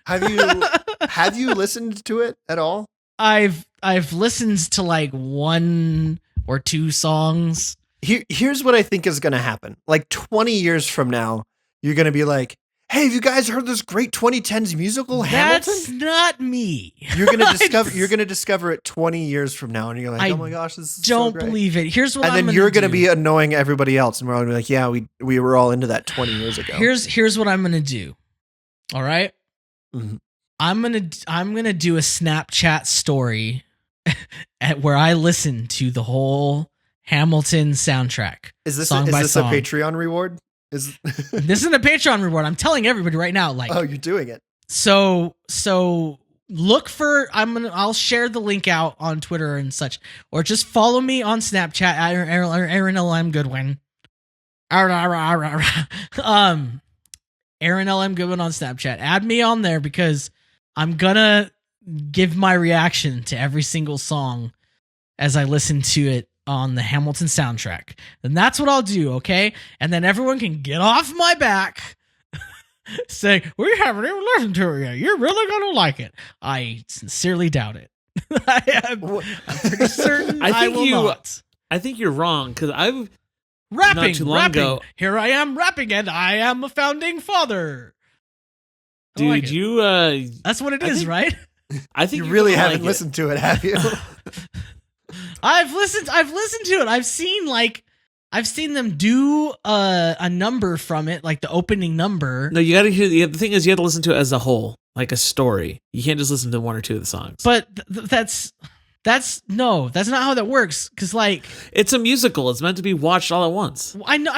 Have you listened to it at all? I've listened to like 1 or 2 songs. Here's what I think is going to happen. Like 20 years from now, you're going to be like, hey, have you guys heard this great 2010s musical, Hamilton? That's not me. You're gonna discover it 20 years from now, and you're like, oh my gosh, this is so great. Don't believe it. Here's what and then you're gonna be annoying everybody else, and we're all gonna be like, yeah, we were all into that 20 years ago. Here's what I'm gonna do. All right? Mm-hmm. I'm gonna do a Snapchat story where I listen to the whole Hamilton soundtrack. Is this song by a song. Patreon reward? Is This isn't a Patreon reward. I'm telling everybody right now. Like, oh, you're doing it. so look for. I'll share the link out on Twitter and such, or just follow me on Snapchat at Aaron LM Goodwin. Aaron LM Goodwin on Snapchat. Add me on there because I'm gonna give my reaction to every single song as I listen to it on the Hamilton soundtrack. And that's what I'll do, okay? And then everyone can get off my back saying, we haven't even listened to it yet. You're really gonna like it. I sincerely doubt it. I'm pretty certain I will not. I think you're wrong, because I've Rapping, not too long ago. Here I am rapping, and I am a founding father. I Dude, like it. you That's what it I is, think- right? I think You really gonna haven't like listened to it, have you? I've listened to it. I've seen them do a number from it, like the opening number. No, you gotta hear. The thing is, you have to listen to it as a whole, like a story. You can't just listen to one or two of the songs. But that's not how that works. Because like It's a musical. It's meant to be watched all at once. I know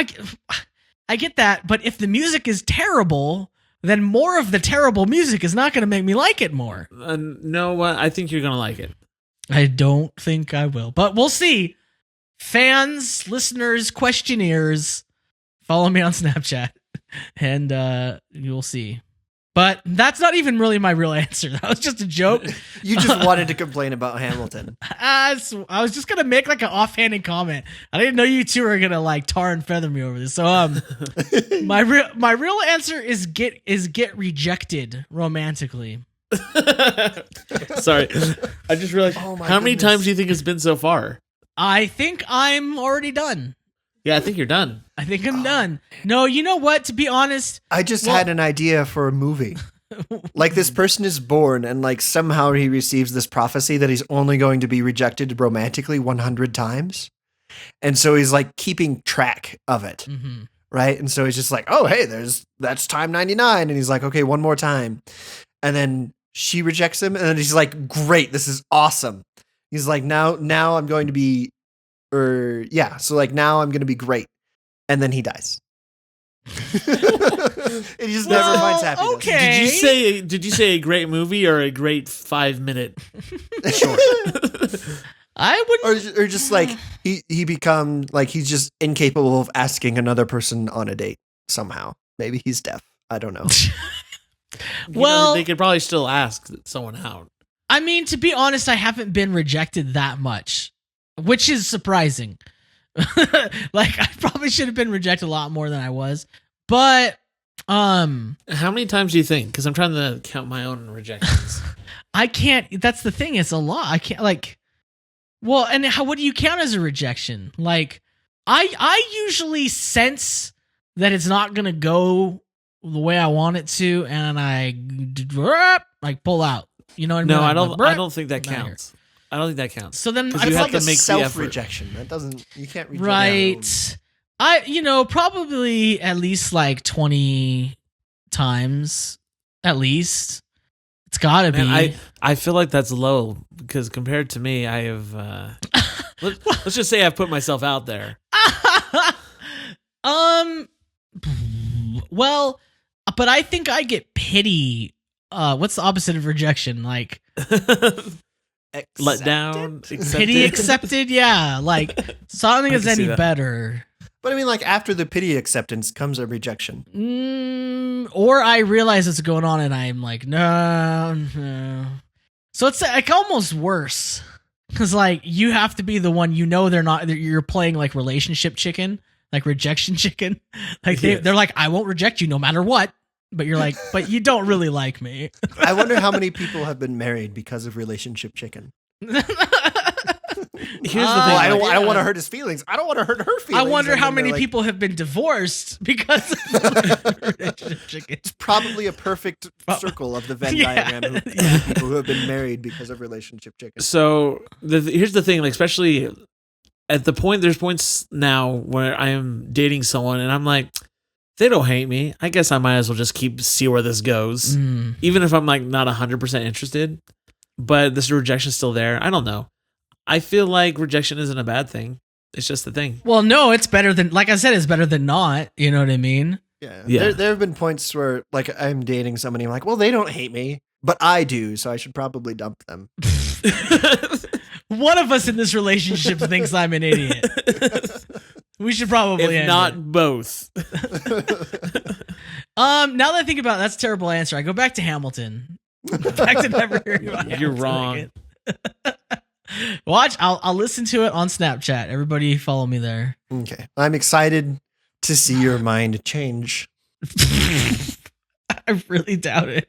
I get that, but if the music is terrible, then more of the terrible music is not going to make me like it more. No, I think you're gonna like it. I don't think I will, but we'll see. Fans, listeners, questionnaires, follow me on Snapchat, and you'll see. But that's not even really my real answer. That was just a joke. You just wanted to complain about Hamilton. I was just gonna make like an offhanded comment. I didn't know you two were gonna like tar and feather me over this. So my real answer is get rejected romantically. Sorry, I just realized. Oh my how many goodness. times do you think it's been so far? I think I'm already done. Yeah, I think you're done. I think I'm done. No, you know what? To be honest, I just had an idea for a movie. Like this person is born and like somehow he receives this prophecy that he's only going to be rejected romantically 100 times. And so he's like keeping track of it. mhm. Right. And so he's just like, oh, hey, that's time 99. And he's like, okay, one more time. And then she rejects him. And then he's like, great, this is awesome. He's like, now I'm going to be, so like now I'm going to be great. And then he dies. And he just never finds happiness. Okay. Did you say a great movie or a great 5-minute short? I wouldn't. Or just like he become like he's just incapable of asking another person on a date somehow. Maybe he's deaf. I don't know. Well, they could probably still ask someone out. I mean, to be honest, I haven't been rejected that much, which is surprising. Like I probably should have been rejected a lot more than I was. But How many times do you think? Because I'm trying to count my own rejections. I can't. That's the thing. It's a lot. I can't like. Well, and what do you count as a rejection? Like, I usually sense that it's not gonna go the way I want it to, and I like pull out. You know what I mean? No, Like, I don't think that counts. I don't think that counts. So then 'Cause I you It's have probably like to a make the self effort. rejection. That doesn't you can't reject right. Probably at least like 20 times, at least. It's gotta be. Man, I feel like that's low because compared to me, I have. Let's just say I've put myself out there. Well, but I think I get pity. What's the opposite of rejection? Like Let down, accepted. pity accepted? Yeah, like something I is can see any that. better. But I mean, like after the pity acceptance comes a rejection. Or I realize it's going on and I'm like, no. So it's like almost worse. Because like you have to be the one, they're not, you're playing like relationship chicken, like rejection chicken. Like they're like, I won't reject you no matter what. But you're like, but you don't really like me. I wonder how many people have been married because of relationship chicken. Here's the thing. Well, I like, don't want to hurt his feelings. I don't want to hurt her I feelings. wonder And how then they're many like, people have been divorced because of relationship chicken. It's probably a perfect circle of the Venn Yeah. diagram of people who have been married because of relationship chicken. So here's the thing, like especially at the point, there's points now where I am dating someone and I'm like, they don't hate me. I guess I might as well just see where this goes, even if I'm like not 100% interested. But this rejection's still there. I don't know. I feel like rejection isn't a bad thing. It's just the thing. Well, no, it's better than, like I said, it's better than not. You know what I mean? Yeah. There have been points where like I'm dating somebody, I'm like, well, they don't hate me, but I do, so I should probably dump them. One of us in this relationship thinks I'm an idiot. We should probably If end not it. both. Now that I think about it, that's a terrible answer. I go back to Hamilton. Back to never hearing about You're Hamilton wrong. again. Watch, I'll listen to it on Snapchat. Everybody follow me there. Okay. I'm excited to see your mind change. I really doubt it.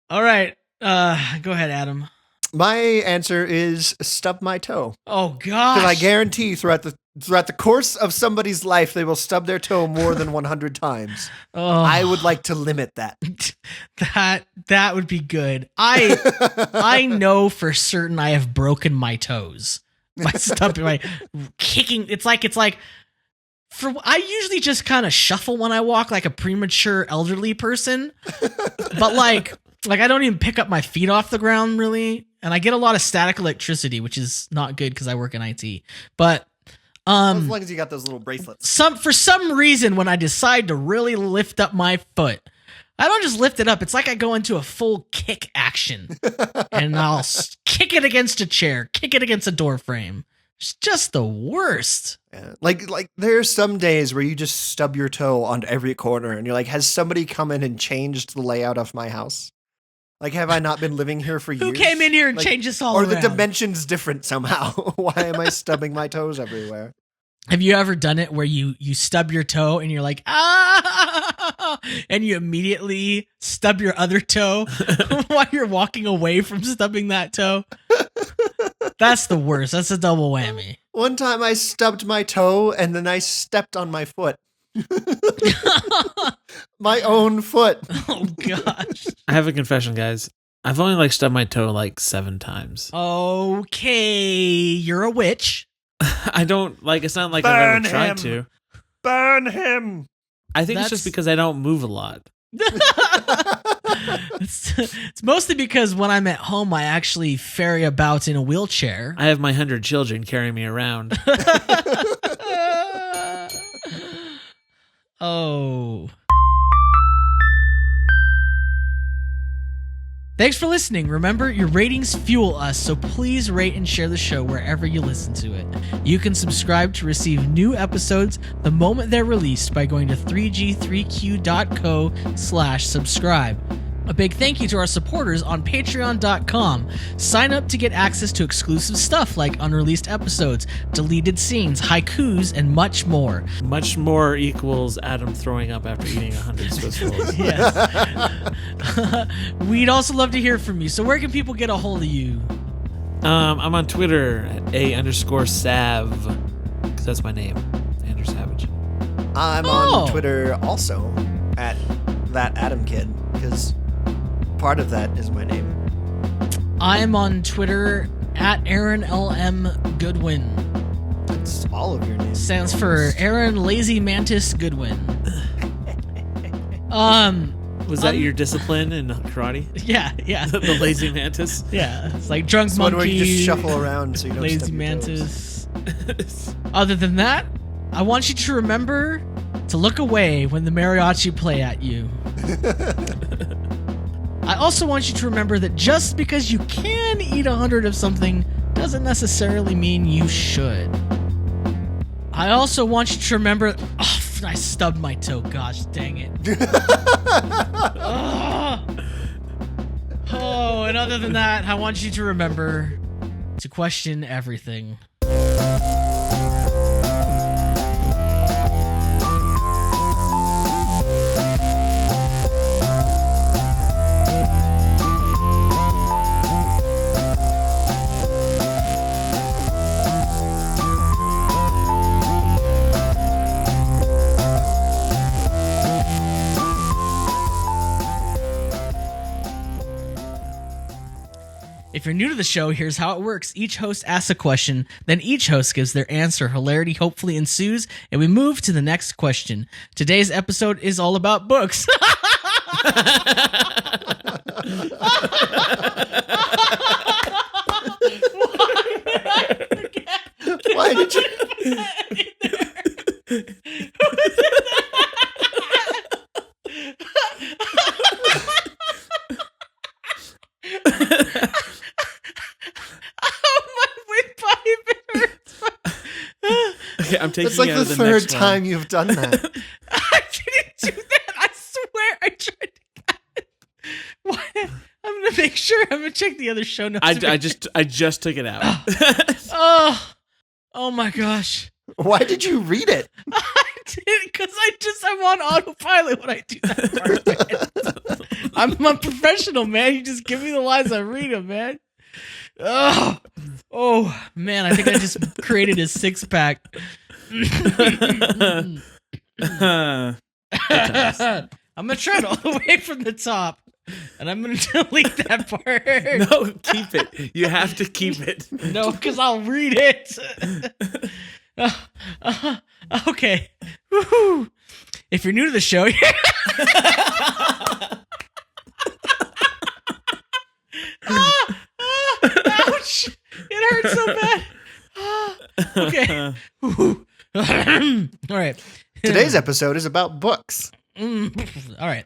All right. Go ahead, Adam. My answer is stub my toe. Oh gosh. Because I guarantee throughout the course of somebody's life, they will stub their toe more than 100 times. Oh, I would like to limit that. that would be good. I know for certain I have broken my toes by stubbing my kicking. It's like I usually just kind of shuffle when I walk like a premature elderly person, but like I don't even pick up my feet off the ground really, and I get a lot of static electricity, which is not good because I work in IT. But As long as you got those little bracelets. for some reason, when I decide to really lift up my foot, I don't just lift it up. It's like I go into a full kick action, and I'll kick it against a chair, kick it against a door frame. It's just the worst. Yeah. Like there are some days where you just stub your toe on every corner, and you're like, has somebody come in and changed the layout of my house? Like, have I not been living here for years? Who came in here and Like, changed this all or around? the dimension's different somehow? Why am I stubbing my toes everywhere? Have you ever done it where you stub your toe and you're like, ah, and you immediately stub your other toe while you're walking away from stubbing that toe? That's the worst. That's a double whammy. One time I stubbed my toe and then I stepped on my foot. My own foot. Oh gosh. I have a confession, guys. I've only stubbed my toe 7 times. Okay, you're a witch. I don't it's not like Burn I've ever tried him. to. Burn him. I think it's just because I don't move a lot. It's mostly because when I'm at home, I actually ferry about in a wheelchair. I have my 100 children carrying me around. Oh. Thanks for listening. Remember, your ratings fuel us, so please rate and share the show wherever you listen to it. You can subscribe to receive new episodes the moment they're released by going to 3g3q.co/subscribe. A big thank you to our supporters on patreon.com. Sign up to get access to exclusive stuff like unreleased episodes, deleted scenes, haikus, and much more. Much more equals Adam throwing up after eating 100 Swiss rolls. Yes. We'd also love to hear from you. So where can people get a hold of you? I'm on Twitter at _sav, because that's my name, Andrew Savage. I'm on Twitter also at that Adam Kid, because part of that is my name. I'm on Twitter at Aaron LM Goodwin. That's all of your names. Stands for Aaron Lazy Mantis Goodwin. Was that your discipline in karate? Yeah. The lazy mantis? Yeah. It's like drunk It's one monkey. where you just shuffle around so you don't Lazy stub your toes. Mantis. Other than that, I want you to remember to look away when the mariachi play at you. I also want you to remember that just because you can eat 100 of something doesn't necessarily mean you should. I also want you to remember... Oh, I stubbed my toe. Gosh, dang it. Oh, and other than that, I want you to remember to question everything. If you're new to the show, here's how it works. Each host asks a question, then each host gives their answer. Hilarity hopefully ensues, and we move to the next question. Today's episode is all about books. Why Why did you? Okay, I'm taking It's like it out the of the third next one. time you've done that. I didn't do that. I swear I tried to. What? I'm gonna make sure. I'm gonna check the other show notes. I just took it out. Oh my gosh. Why did you read it? I did because I'm on autopilot when I do that part, man. I'm a professional, man. You just give me the lines, I read them, man. Oh man, I think I just created a 6-pack. I'm gonna try it all the way from the top, and I'm gonna delete that part. No, keep it. You have to keep it. No, because I'll read it. Okay. Woo-hoo. If you're new to the show, ouch! It hurts so bad. Okay. All right. Today's episode is about books. All right.